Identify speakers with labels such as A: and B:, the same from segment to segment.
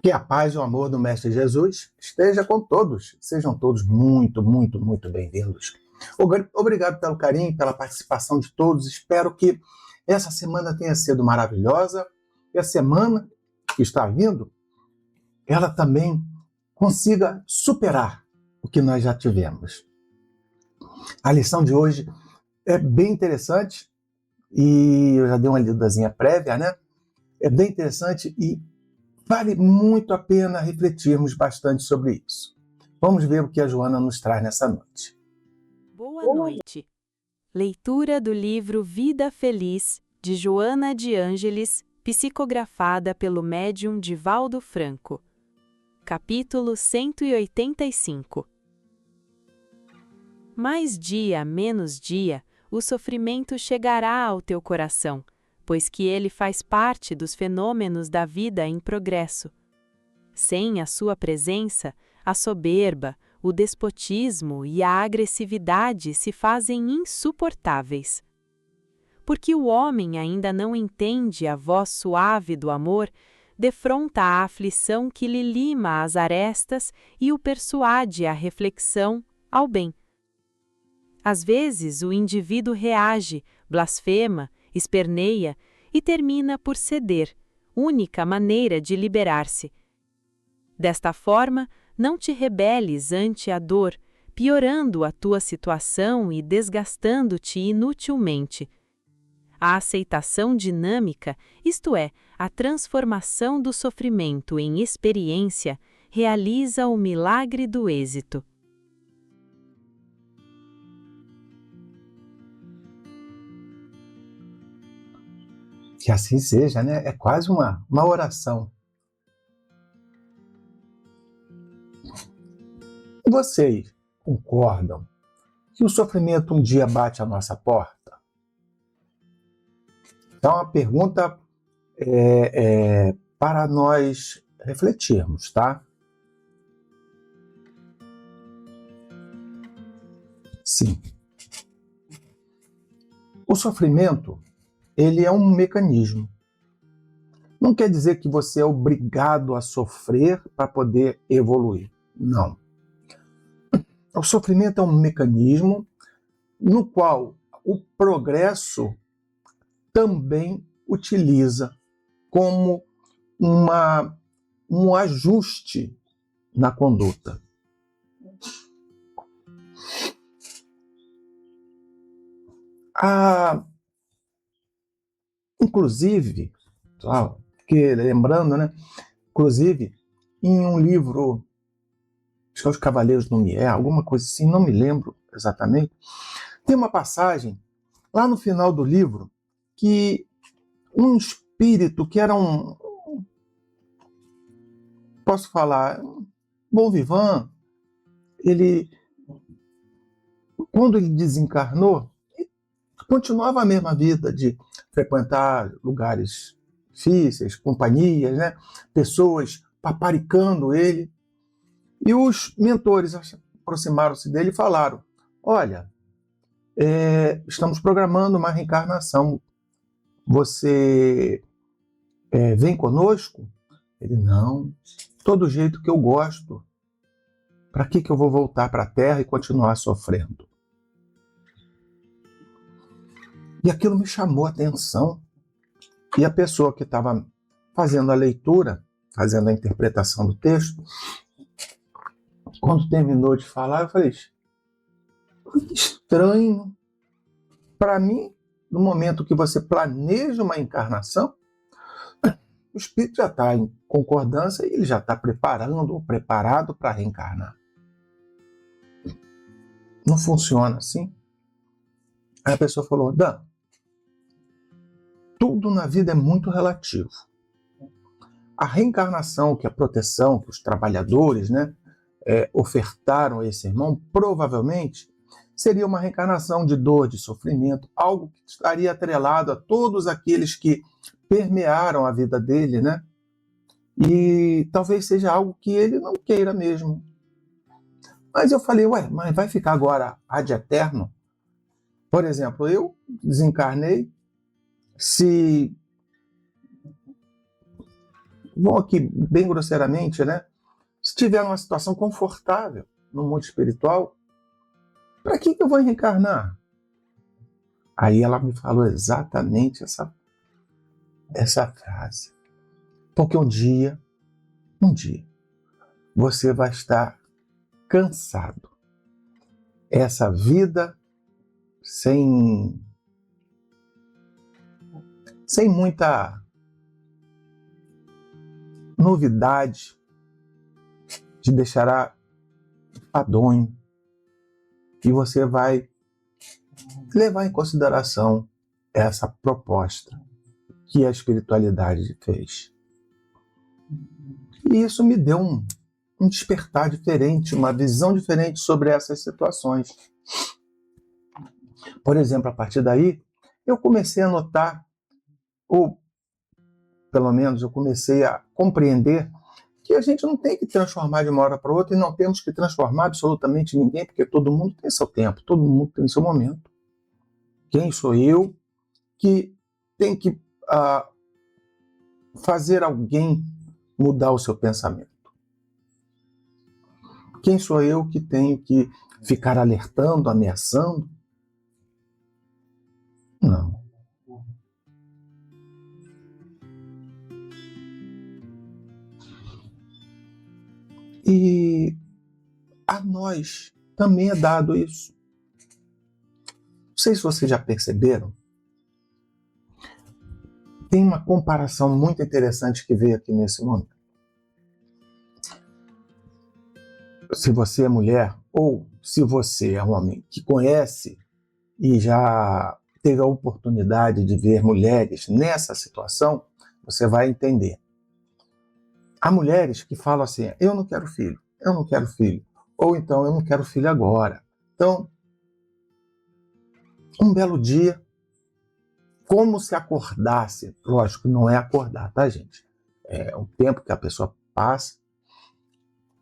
A: Que a paz e o amor do Mestre Jesus esteja com todos. Sejam todos muito, muito, muito bem-vindos. Obrigado pelo carinho, pela participação de todos. Espero que essa semana tenha sido maravilhosa e a semana que está vindo, ela também consiga superar o que nós já tivemos. A lição de hoje é bem interessante e eu já dei uma lidazinha prévia, né? É bem interessante e vale muito a pena refletirmos bastante sobre isso. Vamos ver o que a Joana nos traz nessa noite.
B: Boa noite. Leitura do livro Vida Feliz, de Joana de Ângeles, psicografada pelo médium Divaldo Franco. Capítulo 185. Mais dia, menos dia, o sofrimento chegará ao teu coração, pois que ele faz parte dos fenômenos da vida em progresso. Sem a sua presença, a soberba, o despotismo e a agressividade se fazem insuportáveis. Porque o homem ainda não entende a voz suave do amor, defronta a aflição que lhe lima as arestas e o persuade à reflexão, ao bem. Às vezes o indivíduo reage, blasfema, esperneia e termina por ceder, única maneira de liberar-se. Desta forma, não te rebeles ante a dor, piorando a tua situação e desgastando-te inutilmente. A aceitação dinâmica, isto é, a transformação do sofrimento em experiência, realiza o milagre do êxito.
A: Que assim seja, né? É quase uma oração. Vocês concordam que o sofrimento um dia bate à nossa porta? Então, uma pergunta para nós refletirmos, tá? Sim. O sofrimento, ele é um mecanismo. Não quer dizer que você é obrigado a sofrer para poder evoluir. Não. O sofrimento é um mecanismo no qual o progresso também utiliza como um ajuste na conduta. Inclusive, porque lembrando, né? Inclusive, em um livro, acho que é Os Cavaleiros do Lumière, alguma coisa assim, não me lembro exatamente, tem uma passagem lá no final do livro que um espírito que era posso falar, bom vivant, quando ele desencarnou, continuava a mesma vida de frequentar lugares difíceis, companhias, né? Pessoas paparicando ele. E os mentores aproximaram-se dele e falaram: olha, estamos programando uma reencarnação. Você vem conosco? Ele: não, todo jeito que eu gosto. Para que eu vou voltar para a Terra e continuar sofrendo? E aquilo me chamou a atenção. E a pessoa que estava fazendo a leitura, fazendo a interpretação do texto, quando terminou de falar, eu falei: que estranho. Para mim, no momento que você planeja uma encarnação, o espírito já está em concordância e ele já está preparado para reencarnar. Não funciona assim. Aí a pessoa falou: Dan, tudo na vida é muito relativo. A reencarnação, que é a proteção que os trabalhadores, né, ofertaram a esse irmão, provavelmente seria uma reencarnação de dor, de sofrimento, algo que estaria atrelado a todos aqueles que permearam a vida dele, né? E talvez seja algo que ele não queira mesmo. Mas eu falei: mas vai ficar agora ad eterno? Por exemplo, eu desencarnei, se vamos aqui bem grosseiramente, né? Se tiver uma situação confortável no mundo espiritual, para que eu vou reencarnar? Aí ela me falou exatamente essa frase. Porque um dia, você vai estar cansado. Essa vida sem muita novidade te deixará enfadonho e você vai levar em consideração essa proposta que a espiritualidade fez. E isso me deu um despertar diferente, uma visão diferente sobre essas situações. Por exemplo, a partir daí, eu comecei a notar, ou pelo menos eu comecei a compreender, que a gente não tem que transformar de uma hora para outra e não temos que transformar absolutamente ninguém, porque todo mundo tem seu tempo, todo mundo tem seu momento. Quem sou eu que tem que fazer alguém mudar o seu pensamento? Quem sou eu que tenho que ficar alertando, ameaçando? Não. E a nós também é dado isso. Não sei se vocês já perceberam, tem uma comparação muito interessante que veio aqui nesse momento. Se você é mulher ou se você é homem que conhece e já teve a oportunidade de ver mulheres nessa situação, você vai entender. Há mulheres que falam assim, eu não quero filho, ou então eu não quero filho agora. Então, um belo dia, como se acordasse, lógico que não é acordar, tá, gente? É um tempo que a pessoa passa,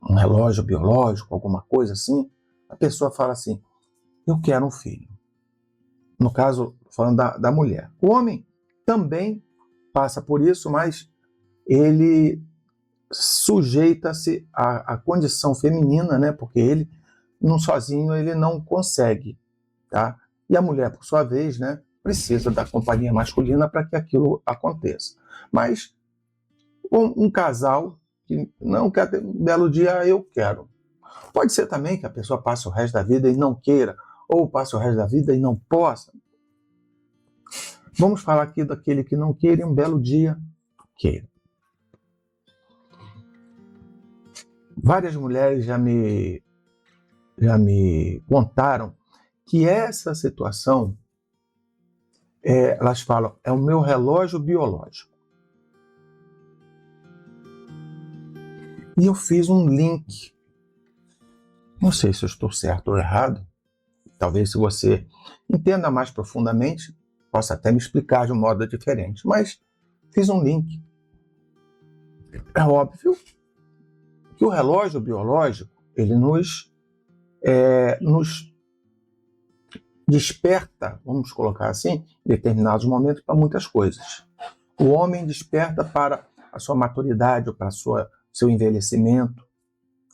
A: um relógio biológico, alguma coisa assim, a pessoa fala assim, eu quero um filho. No caso, falando da mulher. O homem também passa por isso, mas ele sujeita-se à condição feminina, né? Porque ele, sozinho, ele não consegue, tá? E a mulher, por sua vez, né, precisa da companhia masculina para que aquilo aconteça. Mas um casal que não quer ter um belo dia, eu quero. Pode ser também que a pessoa passe o resto da vida e não queira, ou passe o resto da vida e não possa. Vamos falar aqui daquele que não queira e um belo dia queira. Várias mulheres já me contaram que essa situação, elas falam, é o meu relógio biológico. E eu fiz um link. Não sei se eu estou certo ou errado. Talvez se você entenda mais profundamente, possa até me explicar de um modo diferente. Mas fiz um link. É óbvio que o relógio biológico, ele nos desperta, vamos colocar assim, em determinados momentos, para muitas coisas. O homem desperta para a sua maturidade ou para seu envelhecimento.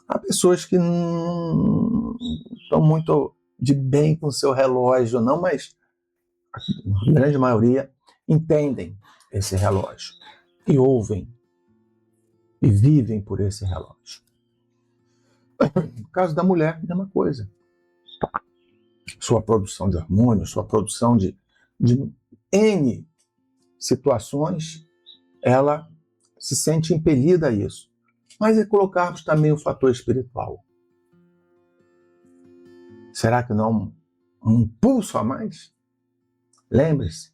A: Há pessoas que não estão muito de bem com o seu relógio, não, mas a grande maioria entendem esse relógio e ouvem e vivem por esse relógio. No caso da mulher, a mesma coisa. Sua produção de hormônios, sua produção de N situações, ela se sente impelida a isso. Mas é colocarmos também o fator espiritual. Será que não um impulso a mais? Lembre-se,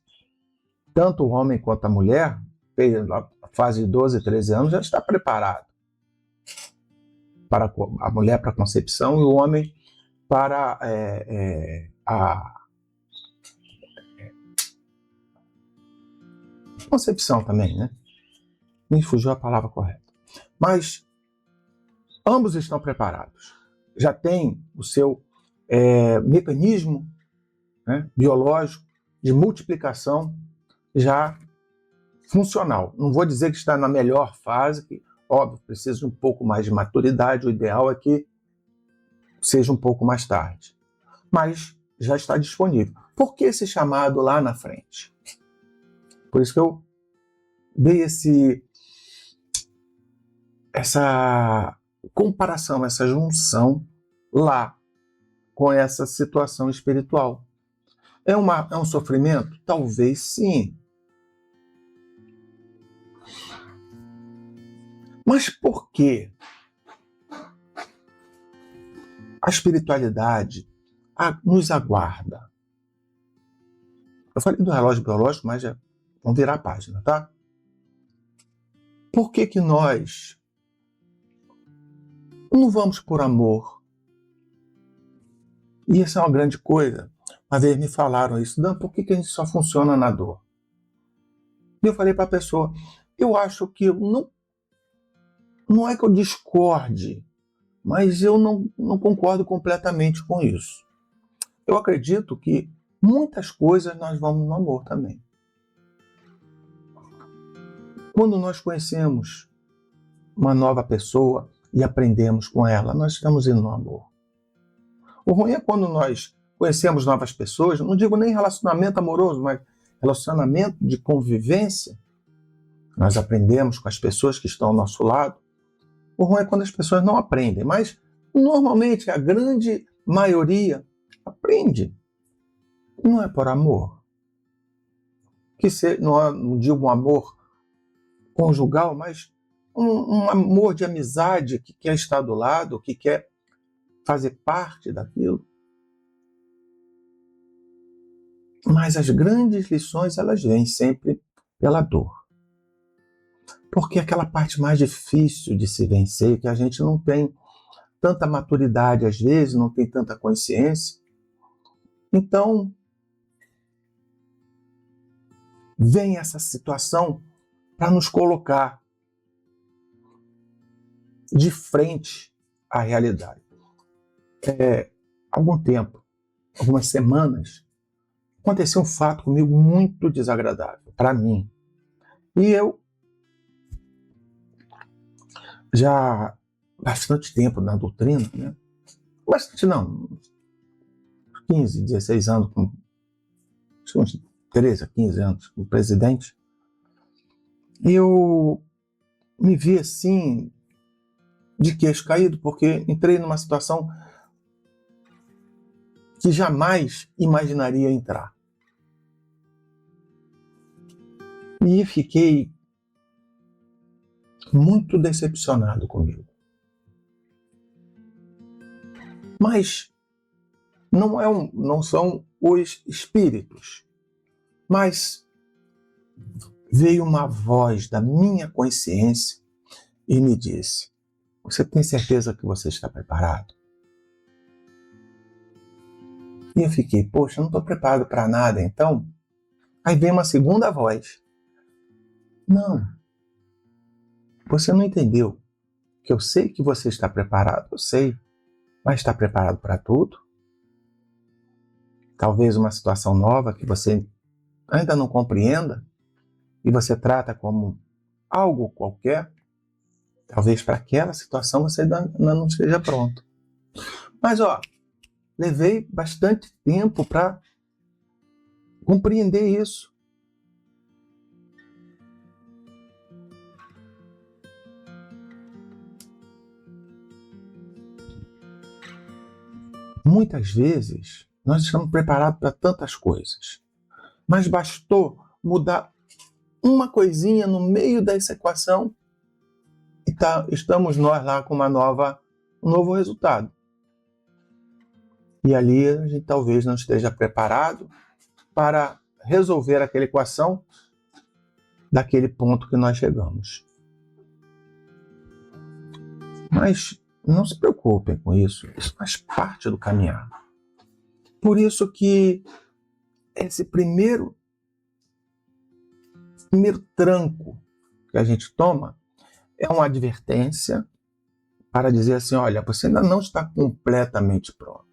A: tanto o homem quanto a mulher, a fase de 12, 13 anos, já está preparado. Para a mulher para a concepção e o homem para a concepção também, né? Me fugiu a palavra correta. Mas ambos estão preparados. Já tem o seu mecanismo, né, biológico de multiplicação já funcional. Não vou dizer que está na melhor fase, que, óbvio, precisa de um pouco mais de maturidade, o ideal é que seja um pouco mais tarde. Mas já está disponível. Por que esse chamado lá na frente? Por isso que eu dei essa comparação, essa junção lá com essa situação espiritual. É um sofrimento? Talvez sim. Mas por que a espiritualidade nos aguarda? Eu falei do relógio biológico, mas já vamos virar a página, tá? Por que que nós não vamos por amor? E essa é uma grande coisa. Uma vez me falaram isso, Dan, por que que a gente só funciona na dor? E eu falei para a pessoa, eu acho que não é que eu discorde, mas eu não concordo completamente com isso. Eu acredito que muitas coisas nós vamos no amor também. Quando nós conhecemos uma nova pessoa e aprendemos com ela, nós estamos indo no amor. O ruim é quando nós conhecemos novas pessoas, não digo nem relacionamento amoroso, mas relacionamento de convivência. Nós aprendemos com as pessoas que estão ao nosso lado. O ruim é quando as pessoas não aprendem, mas normalmente a grande maioria aprende. Não é por amor. Não digo um amor conjugal, mas um amor de amizade que quer estar do lado, que quer fazer parte daquilo. Mas as grandes lições, elas vêm sempre pela dor. Porque é aquela parte mais difícil de se vencer, que a gente não tem tanta maturidade às vezes, não tem tanta consciência. Então, vem essa situação para nos colocar de frente à realidade. Algum tempo, algumas semanas, aconteceu um fato comigo muito desagradável para mim. E eu, já há bastante tempo na doutrina, né? Bastante não, 15, 16 anos, uns 13 a 15 anos como presidente, eu me vi assim, de queixo caído, porque entrei numa situação que jamais imaginaria entrar. E fiquei muito decepcionado comigo. Mas não são os espíritos, mas veio uma voz da minha consciência e me disse: você tem certeza que você está preparado? E eu fiquei, poxa, eu não estou preparado para nada, então? Aí vem uma segunda voz: não, você não entendeu, que eu sei que você está preparado, eu sei, mas está preparado para tudo? Talvez uma situação nova que você ainda não compreenda e você trata como algo qualquer, talvez para aquela situação você ainda não esteja pronto. Mas, levei bastante tempo para compreender isso. Muitas vezes, nós estamos preparados para tantas coisas, mas bastou mudar uma coisinha no meio dessa equação e estamos nós lá com um novo resultado. E ali a gente talvez não esteja preparado para resolver aquela equação daquele ponto que nós chegamos. Mas não se preocupem com isso, isso faz parte do caminhar. Por isso que esse primeiro tranco que a gente toma é uma advertência para dizer assim, olha, você ainda não está completamente pronto.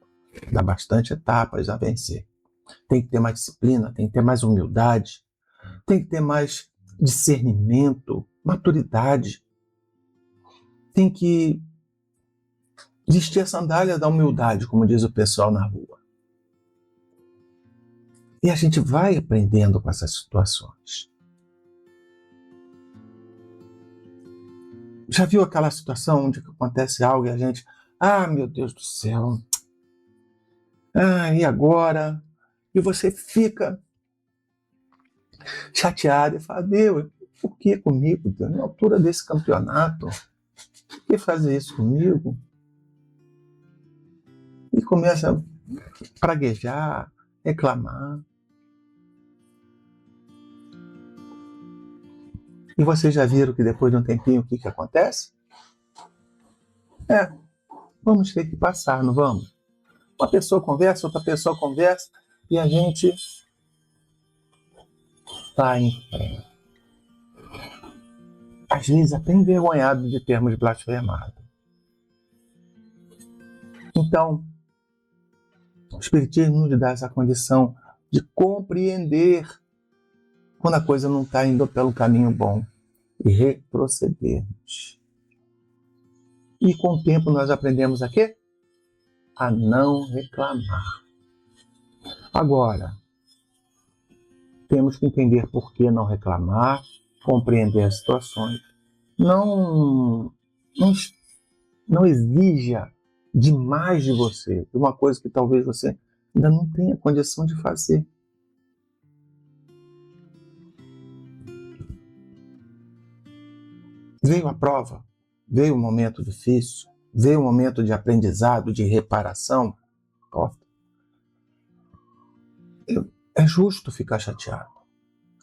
A: Dá bastante etapas a vencer. Tem que ter mais disciplina, tem que ter mais humildade, tem que ter mais discernimento, maturidade. Tem que vestir a sandália da humildade, como diz o pessoal na rua. E a gente vai aprendendo com essas situações. Já viu aquela situação onde acontece algo e a gente, meu Deus do céu, e agora? E você fica chateado e fala, Deus, por que comigo, Deus? Na altura desse campeonato, por que fazer isso comigo? E começa a praguejar, reclamar. E vocês já viram que depois de um tempinho o que acontece? Vamos ter que passar, não vamos? Uma pessoa conversa, outra pessoa conversa, e a gente está em frente. Às vezes até envergonhado de termos blasfemado. Então, o Espiritismo nos dá essa condição de compreender quando a coisa não está indo pelo caminho bom e retrocedermos. E com o tempo nós aprendemos a quê? A não reclamar. Agora, temos que entender por que não reclamar, compreender as situações. Não exija demais de você, de uma coisa que talvez você ainda não tenha condição de fazer. Veio a prova, veio um momento difícil, veio um momento de aprendizado, de reparação. É justo ficar chateado,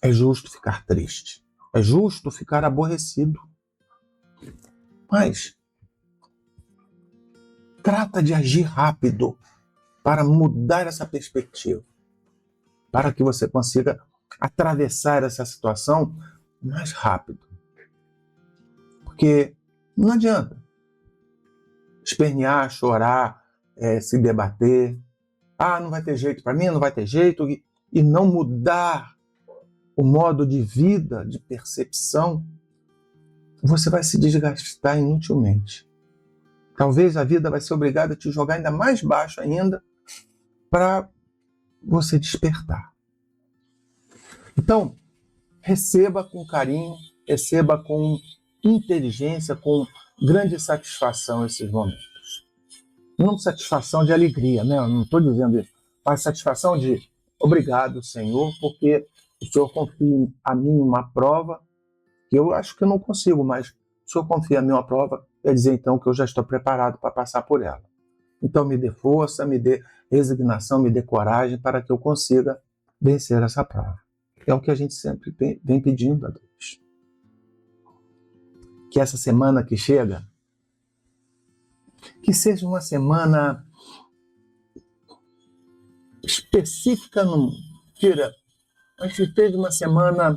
A: é justo ficar triste, é justo ficar aborrecido. Mas trata de agir rápido para mudar essa perspectiva, para que você consiga atravessar essa situação mais rápido. Porque não adianta espernear, chorar, se debater. Não vai ter jeito para mim, não vai ter jeito. E não mudar o modo de vida, de percepção, você vai se desgastar inutilmente. Talvez a vida vai ser obrigada a te jogar ainda mais baixo ainda para você despertar. Então, receba com carinho, receba com inteligência, com grande satisfação esses momentos. Não satisfação de alegria, né? Eu não estou dizendo isso, mas satisfação de obrigado, Senhor, porque o Senhor confia a mim uma prova que eu acho que eu não consigo, mas o Senhor confia a mim uma prova, quer dizer então que eu já estou preparado para passar por ela. Então me dê força, me dê resignação, me dê coragem para que eu consiga vencer essa prova. É o que a gente sempre vem pedindo a Deus. Que essa semana que chega, que seja uma semana específica, mas que seja uma semana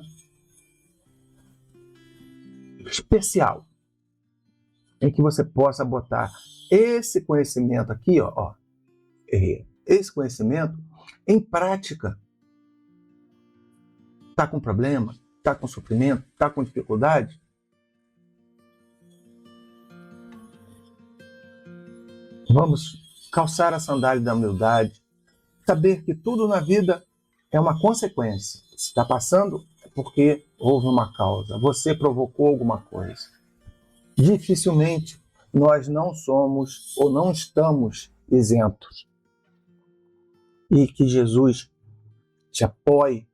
A: especial, em que você possa botar esse conhecimento aqui, esse conhecimento em prática. Está com problema? Está com sofrimento? Está com dificuldade? Vamos calçar a sandália da humildade, saber que tudo na vida é uma consequência. Se está passando, é porque houve uma causa. Você provocou alguma coisa. Dificilmente nós não somos ou não estamos isentos. E que Jesus te apoie,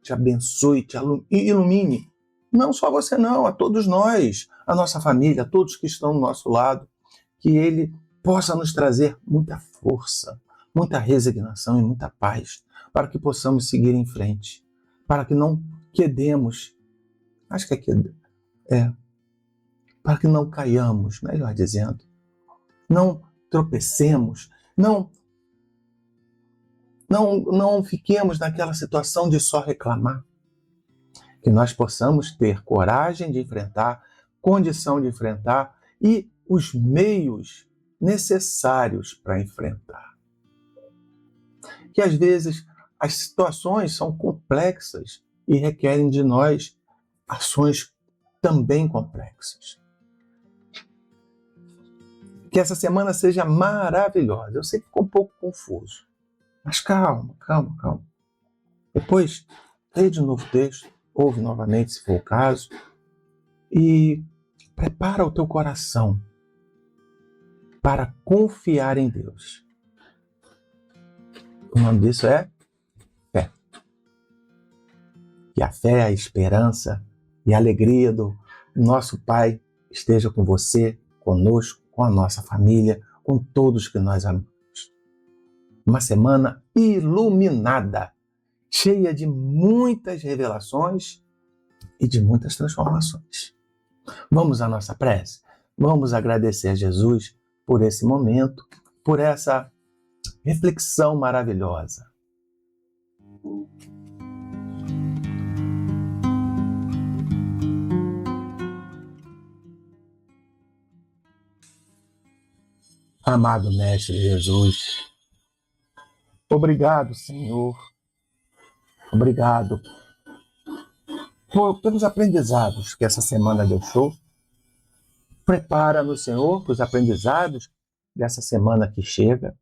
A: te abençoe, te ilumine. Não só você não, a todos nós, a nossa família, a todos que estão do nosso lado. Que Ele possa nos trazer muita força, muita resignação e muita paz, para que possamos seguir em frente, para que não quedemos, para que não caiamos, melhor dizendo, não tropecemos, não fiquemos naquela situação de só reclamar, que nós possamos ter coragem de enfrentar, condição de enfrentar e os meios necessários para enfrentar. Que às vezes as situações são complexas e requerem de nós ações também complexas. Que essa semana seja maravilhosa. Eu sei que ficou um pouco confuso, mas calma. Depois, lê de novo o texto, ouve novamente, se for o caso, e prepara o teu coração para confiar em Deus. O nome disso é fé. Que a fé, a esperança e a alegria do nosso Pai esteja com você, conosco, com a nossa família, com todos que nós amamos. Uma semana iluminada, cheia de muitas revelações e de muitas transformações. Vamos à nossa prece? Vamos agradecer a Jesus por esse momento, por essa reflexão maravilhosa. Amado Mestre Jesus, obrigado, Senhor. Obrigado pelos aprendizados que essa semana deixou. Prepara-nos, Senhor, para os aprendizados dessa semana que chega,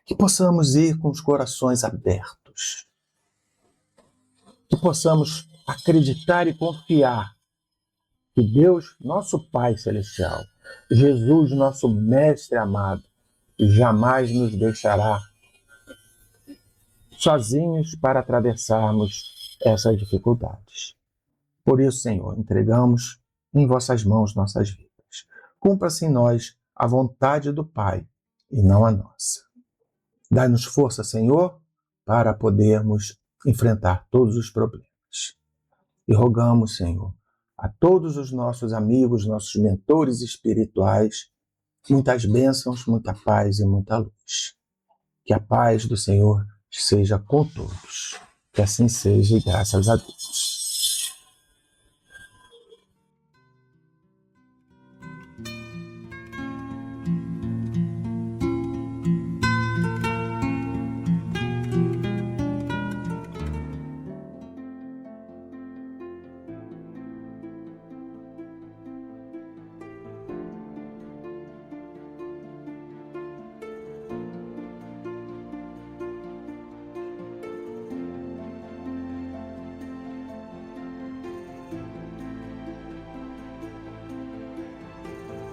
A: que possamos ir com os corações abertos, que possamos acreditar e confiar que Deus, nosso Pai Celestial, Jesus, nosso Mestre amado, jamais nos deixará sozinhos para atravessarmos essas dificuldades. Por isso, Senhor, entregamos em vossas mãos nossas vidas. Cumpra-se em nós a vontade do Pai e não a nossa. Dai-nos força, Senhor, para podermos enfrentar todos os problemas. E rogamos, Senhor, a todos os nossos amigos, nossos mentores espirituais, muitas bênçãos, muita paz e muita luz. Que a paz do Senhor seja com todos. Que assim seja, e graças a Deus.